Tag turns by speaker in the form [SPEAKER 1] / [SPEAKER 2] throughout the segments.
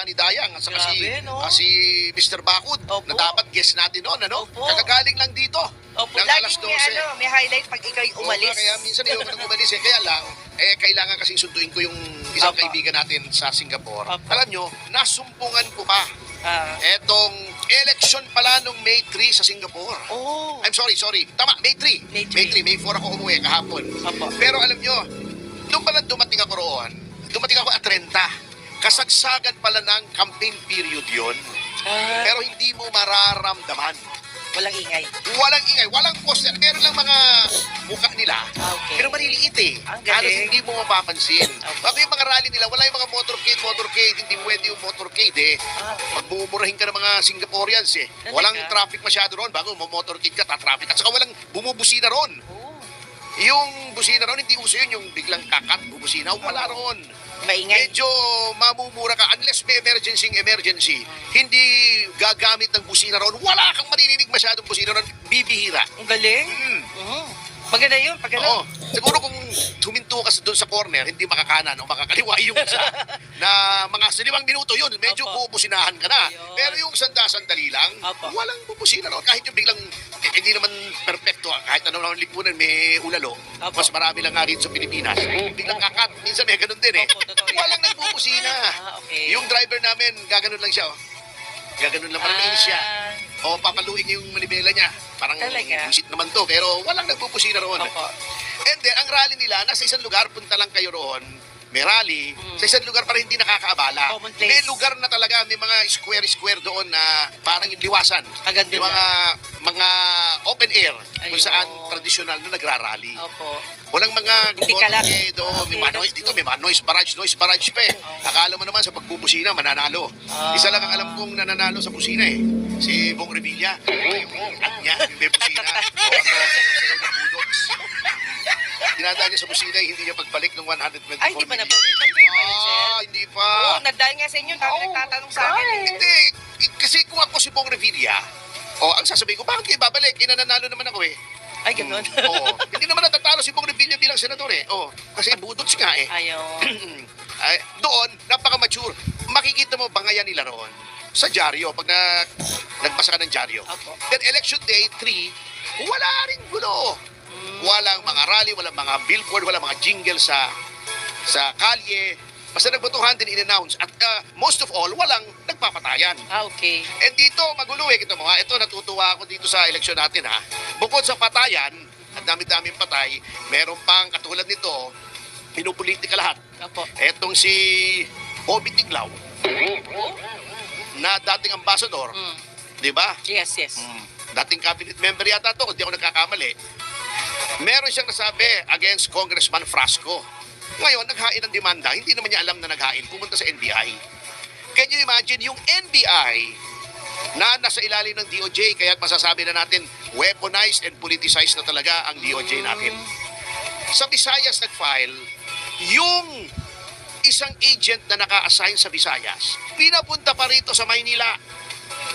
[SPEAKER 1] Johnny Dayang at saka
[SPEAKER 2] Grabe, no?
[SPEAKER 1] si Mr. Bakod
[SPEAKER 2] Opo.
[SPEAKER 1] na dapat guest natin noon, ano?
[SPEAKER 2] Opo.
[SPEAKER 1] Kakagaling lang dito
[SPEAKER 2] Opo,
[SPEAKER 1] ng alas
[SPEAKER 3] Laging
[SPEAKER 1] 12.
[SPEAKER 3] may highlight pag ikaw'y
[SPEAKER 1] Oo
[SPEAKER 3] umalis.
[SPEAKER 1] nga, kaya minsan ayaw ko nang umalis eh. Kaya lang, kailangan kasing sunduin ko yung isang
[SPEAKER 2] Opo.
[SPEAKER 1] kaibigan natin sa Singapore.
[SPEAKER 2] Opo.
[SPEAKER 1] Alam nyo, nasumpungan ko pa
[SPEAKER 2] Ah.
[SPEAKER 1] etong election pala nung May 3 sa Singapore.
[SPEAKER 2] Oh.
[SPEAKER 1] I'm sorry. Tama, May 3.
[SPEAKER 2] May 3.
[SPEAKER 1] May 4 ako umuwi kahapon.
[SPEAKER 2] Opo.
[SPEAKER 1] Pero alam nyo, nung pala dumating ako roon, dumating ako at 30. Kasagsagan pala ng campaign period yon.
[SPEAKER 2] Ah,
[SPEAKER 1] Pero hindi mo mararamdaman.
[SPEAKER 2] walang ingay.
[SPEAKER 1] Walang ingay, walang poster. Meron lang mga mukha nila.
[SPEAKER 2] Ah, okay.
[SPEAKER 1] Pero maliliit eh.
[SPEAKER 2] Ang galing.
[SPEAKER 1] Halos hindi mo mapapansin.
[SPEAKER 2] Okay.
[SPEAKER 1] Bago yung mga rally nila, wala yung mga motorcade. Hindi pwede yung motorcade eh.
[SPEAKER 2] Ah,
[SPEAKER 1] Pagmumurahin ka ng mga Singaporeans eh.
[SPEAKER 2] Talaga?
[SPEAKER 1] Walang traffic masyado ron. Bago motorcade ka, tatraffic. At saka walang bumubusina ron.
[SPEAKER 2] oh.
[SPEAKER 1] Yung busina ron, hindi uso yun. Yung biglang kakat, bubusina. Wala ron.
[SPEAKER 2] Maingay.
[SPEAKER 1] Medyo mamumura ka unless may emergency. Hindi gagamit ng busina ron. Wala kang maririnig masyadong busina ron. Bibihira.
[SPEAKER 2] Ang galing.
[SPEAKER 1] Hmm.
[SPEAKER 2] Oh. Maganda yun, pag
[SPEAKER 1] Oo. Siguro kung huminto ka doon sa corner, hindi makakanan o makakaliwa yung isa na mga 5 minuto yun, medyo
[SPEAKER 2] Opo.
[SPEAKER 1] bubusinahan ka na.
[SPEAKER 2] Ayun.
[SPEAKER 1] Pero yung sandali lang,
[SPEAKER 2] Opo.
[SPEAKER 1] walang bubusina ron. Kahit yung biglang, hindi naman perfecto. Kahit ano naman lipunan, may ulalo.
[SPEAKER 2] Opo.
[SPEAKER 1] Mas marami lang nga rito sa Pilipinas. Biglang kakat. Minsan may ganun din eh.
[SPEAKER 2] Opo, totoo yan.
[SPEAKER 1] Walang nagbubusina.
[SPEAKER 2] Ah, okay.
[SPEAKER 1] Yung driver namin, gaganon lang siya. Oh. Gaganon lang, parang mainis siya. O papaluin niya yung manibela niya. Parang
[SPEAKER 2] Talaga?
[SPEAKER 1] busit naman to, pero walang nagpupusina roon.
[SPEAKER 2] Opo.
[SPEAKER 1] And then, ang rally nila, nasa isang lugar, punta lang kayo roon, may rally, sa isang lugar para hindi nakakaabala.
[SPEAKER 2] Common place.
[SPEAKER 1] May lugar na talaga, may mga square doon na parang yung liwasan.
[SPEAKER 2] Agad din
[SPEAKER 1] Yung mga open air, kung
[SPEAKER 2] Ayun.
[SPEAKER 1] saan tradisyonal na nagrarally.
[SPEAKER 2] Opo.
[SPEAKER 1] Walang mga
[SPEAKER 2] Hindi ka lang.
[SPEAKER 1] doon, may mga
[SPEAKER 2] Okay,
[SPEAKER 1] noise
[SPEAKER 2] that's
[SPEAKER 1] dito, may mga noise barrage pa eh. Akala mo naman sa pagbubusina, mananalo.
[SPEAKER 2] Ah.
[SPEAKER 1] Isa lang ang alam kong nananalo sa busina eh. Si Bong Revilla. Yung at niya, yung may busina. Dinadaan niya sa busina, hindi niya pagbalik ng 124
[SPEAKER 2] Ay, hindi pa
[SPEAKER 1] million.
[SPEAKER 2] nabalik. Hindi pa rin, sir.
[SPEAKER 1] Hindi pa.
[SPEAKER 3] Oo, nagdahil nga sa inyo, dami nagtatanong sa akin.
[SPEAKER 1] Hindi. Kasi kung ako si Bong Revilla, ang sasabihin ko, bakit kayo babalik? Nananalo naman ako eh.
[SPEAKER 2] Ay, ganun.
[SPEAKER 1] Oo. Hindi naman natatalo si Bong Revilla bilang senador eh. Kasi budots nga eh.
[SPEAKER 2] Ayun.
[SPEAKER 1] Ay, doon, napaka-mature. Makikita mo bangayan nila roon sa dyaryo, pag nagbasa ka ng dyaryo.
[SPEAKER 2] Opo.
[SPEAKER 1] Then election day 3, wala rin gulo. Walang mga rally, walang mga billboard, walang mga jingle sa kalye. Basta nagbotohan din in-announce. At most of all, walang nagpapatayan.
[SPEAKER 2] Ah, okay.
[SPEAKER 1] And dito, magulo eh. Kita mo ha, ito natutuwa ako dito sa eleksyon natin ha. Bukod sa patayan, at dami-daming patay, meron pang katulad nito, pinupolitika lahat.
[SPEAKER 2] Opo.
[SPEAKER 1] Etong si Bobby Tiglao, na dating ambassador,
[SPEAKER 2] Mm.
[SPEAKER 1] di ba?
[SPEAKER 2] Yes, yes.
[SPEAKER 1] Dating cabinet member yata to, hindi ako nagkakamali. Meron siyang nasabi against Congressman Frasco. Ngayon, naghain ng demanda, hindi naman niya alam na naghain, pumunta sa NBI. Can you imagine yung NBI na nasa ilalim ng DOJ, kaya masasabi na natin weaponized and politicized na talaga ang DOJ natin. Sa Visayas nag-file, yung isang agent na naka-assign sa Visayas, pinapunta pa rito sa Maynila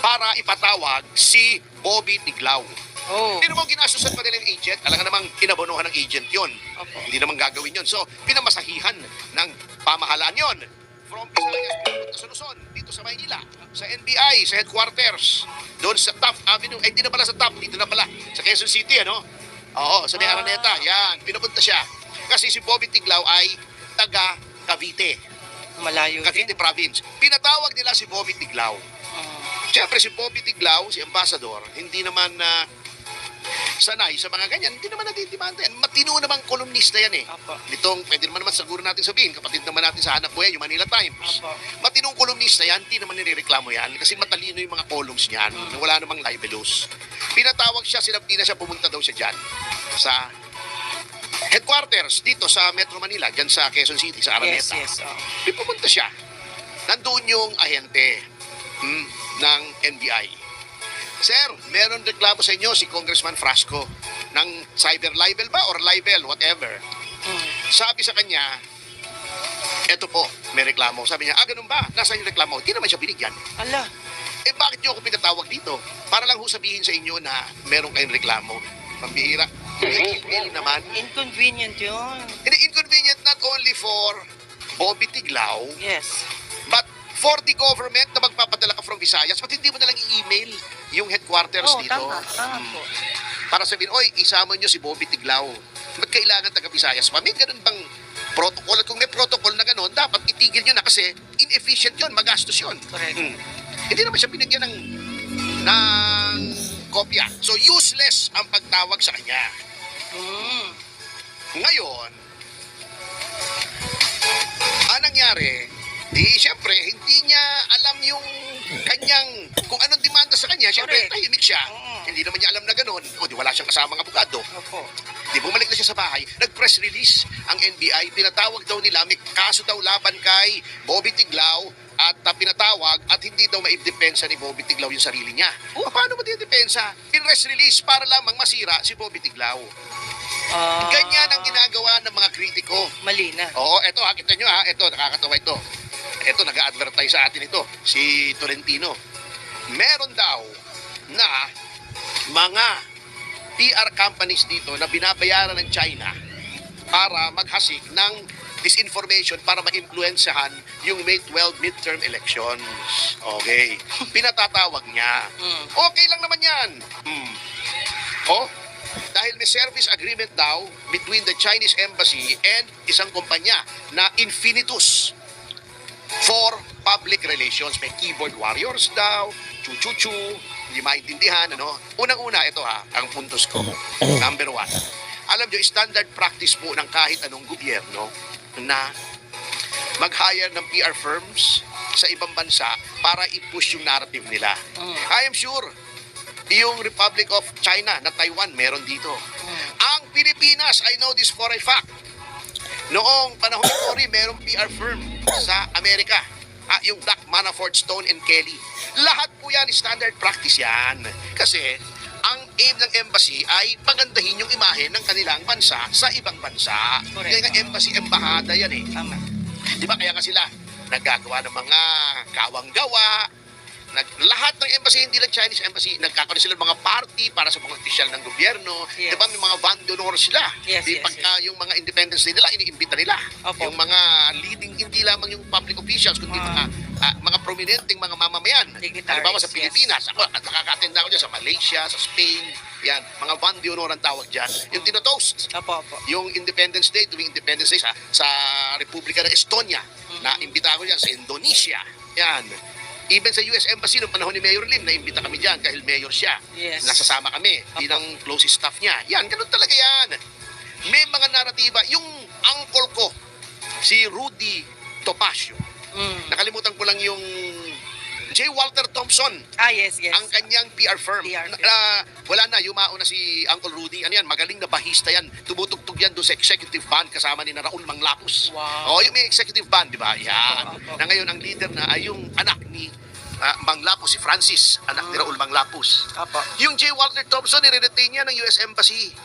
[SPEAKER 1] para ipatawag si Bobby Tiglao.
[SPEAKER 2] Oh.
[SPEAKER 1] Hindi naman ginasusan pa nila yung agent. Alam nga namang inabonohan ng agent yon.
[SPEAKER 2] Opo.
[SPEAKER 1] Hindi naman gagawin yon. So, pinamasahihan ng pamahalaan yon. From Visayas, pinapunta sa Luzon, dito sa Maynila, sa NBI, sa headquarters, doon sa Taft Avenue. Hindi na pala sa Taft, dito na pala, sa Quezon City, ano? Oo, sa may Araneta. Yan, pinapunta siya. Kasi si Bobby Tiglao ay taga Cavite,
[SPEAKER 2] Malayo din.
[SPEAKER 1] Cavite Province. Pinatawag nila si Bobby Tiglao. Siyempre si Bobby Tiglao, si ambassador, hindi naman sanay sa mga ganyan, hindi naman nadidimanda yan. Matino namang kolumnista yan eh.
[SPEAKER 2] Opo.
[SPEAKER 1] Nitong, pwede naman siguro natin sabihin, kapatid naman natin sa hanap buhay, yung Manila Times.
[SPEAKER 2] Opo.
[SPEAKER 1] Matinong kolumnista yan, hindi naman nirereklamo yan kasi matalino yung mga columns niyan, na wala namang libelous. Pinatawag siya, sinabdi na siya, pumunta daw siya dyan sa headquarters dito sa Metro Manila, dyan sa Quezon City, sa
[SPEAKER 2] Yes,
[SPEAKER 1] Araneta.
[SPEAKER 2] yes. Oh.
[SPEAKER 1] Di pumunta siya. Nandoon yung ahente ng NBI. Sir, meron reklamo sa inyo si Congressman Frasco ng cyber libel ba or libel, whatever. Sabi sa kanya, eto po, may reklamo. Sabi niya, ganun ba? Nasaan yung reklamo? Hindi naman siya binigyan.
[SPEAKER 2] Ala.
[SPEAKER 1] Bakit niyo ako pinatawag dito? Para lang ho sabihin sa inyo na meron kayong reklamo. Pambihira. Hindi naman.
[SPEAKER 2] Inconvenient yun.
[SPEAKER 1] Hindi inconvenient not only for Bobby Tiglao,
[SPEAKER 2] Yes.
[SPEAKER 1] but for the government na magpapadala ka from Visayas, ba't hindi mo nalang i-email yung headquarters
[SPEAKER 3] Oo,
[SPEAKER 1] dito?
[SPEAKER 3] tama po.
[SPEAKER 1] Para sabihin, oy, isama nyo si Bobby Tiglao. Ba't kailangan taga Visayas pa? May ganun bang protocol? At kung may protocol na ganun, dapat itigil nyo na kasi inefficient yun, magastos yun.
[SPEAKER 2] Correct.
[SPEAKER 1] Hindi naman siya binigyan ng kopya. So, useless ang pagtawag sa kanya.
[SPEAKER 2] Mm.
[SPEAKER 1] Ngayon, ang nangyari, siyempre, hindi niya alam yung kanyang, kung anong demanda sa kanya, siyempre,
[SPEAKER 2] Correct.
[SPEAKER 1] tahimik siya.
[SPEAKER 2] Oo.
[SPEAKER 1] Hindi naman niya alam na ganun. O, di wala siyang kasamang abogado.
[SPEAKER 2] Opo.
[SPEAKER 1] Di bumalik na siya sa bahay, nag-press release ang NBI, pinatawag daw nila, may kaso daw laban kay Bobby Tiglao at pinatawag at hindi daw maidepensa ni Bobby Tiglao yung sarili niya. Paano mo didepensa? In-press release para lamang masira si Bobby Tiglao. Ganyan ang ginagawa ng mga kritiko.
[SPEAKER 2] Mali na.
[SPEAKER 1] Oo, eto ha, kita nyo ha, eto, nakakatawa ito. Eto, nag-advertise sa atin ito, si Tolentino. Meron daw na mga PR companies dito na binabayaran ng China para maghasik ng disinformation para ma-influensyahan yung May 12 midterm elections. Okay. Pinatatawag niya. Okay lang naman yan. Oh, dahil may service agreement daw between the Chinese embassy and isang kumpanya na Infinitus for public relations. May keyboard warriors daw, chu-chu-chu, hindi maintindihan, ano? Unang-una, ito ha, ang puntos ko. Number 1. Alam nyo, standard practice po ng kahit anong gobyerno na mag-hire ng PR firms sa ibang bansa para i-push yung narrative nila. I am sure, yung Republic of China na Taiwan, meron dito. Ang Pilipinas, I know this for a fact. Noong panahon ni Cory, merong PR firm sa Amerika. Yung Black Manafort, Stone and Kelly. Lahat po yan, standard practice yan. Kasi, ang aim ng embassy ay pagandahin yung imahe ng kanilang bansa sa ibang bansa.
[SPEAKER 2] Correct.
[SPEAKER 1] Kaya nga embassy, embahada yan eh.
[SPEAKER 2] Tama.
[SPEAKER 1] Di ba? Kaya nga sila naggagawa ng mga kawang-gawa. Lahat ng embassy, hindi lang Chinese embassy, nagkakaroon sila ng mga party para sa mga opisyal ng gobyerno.
[SPEAKER 2] Yes.
[SPEAKER 1] Di ba? May mga van d'honor sila.
[SPEAKER 2] Yes,
[SPEAKER 1] Di,
[SPEAKER 2] yes,
[SPEAKER 1] pagka yung mga independence day nila, iniimbita nila.
[SPEAKER 2] Opo.
[SPEAKER 1] Yung mga leading, hindi lamang yung public officials, kundi mga prominenteng mga mamamayan.
[SPEAKER 2] Dignitaries,
[SPEAKER 1] Halimbawa sa
[SPEAKER 2] yes.
[SPEAKER 1] Pilipinas, ako, at nakaka-attend ako dyan sa Malaysia, sa Spain, yan, mga van d'honor ang tawag dyan. Yung tinotoast,
[SPEAKER 2] Opo, opo.
[SPEAKER 1] yung Independence Day, tuwing Independence Day sa Republika ng Estonia, na imbita ko dyan sa Indonesia. Yan. Even sa US Embassy, noong panahon ni Mayor Lim, naimbita kami dyan dahil mayor siya.
[SPEAKER 2] Yes.
[SPEAKER 1] Nasasama kami bilang closest staff niya. Yan, ganun talaga yan. May mga naratiba. Yung uncle ko, si Rudy Topacio, nakalimutan ko lang yung J. Walter Thompson,
[SPEAKER 2] Yes, yes.
[SPEAKER 1] ang kanyang PR firm.
[SPEAKER 2] PR firm.
[SPEAKER 1] Wala na, yumao na si Uncle Rudy. Ano yan, magaling na bahista yan. Tumutugtog yan doon sa executive band kasama ni na Raul Manglapus.
[SPEAKER 2] Wow.
[SPEAKER 1] Yung may executive band, di ba? Yan.
[SPEAKER 2] Opo.
[SPEAKER 1] Na ngayon, ang leader na ay yung anak ni Manglapus, si Francis, anak ni Raul Manglapus.
[SPEAKER 2] Opo.
[SPEAKER 1] Yung J. Walter Thompson, nire-retain niya ng US Embassy.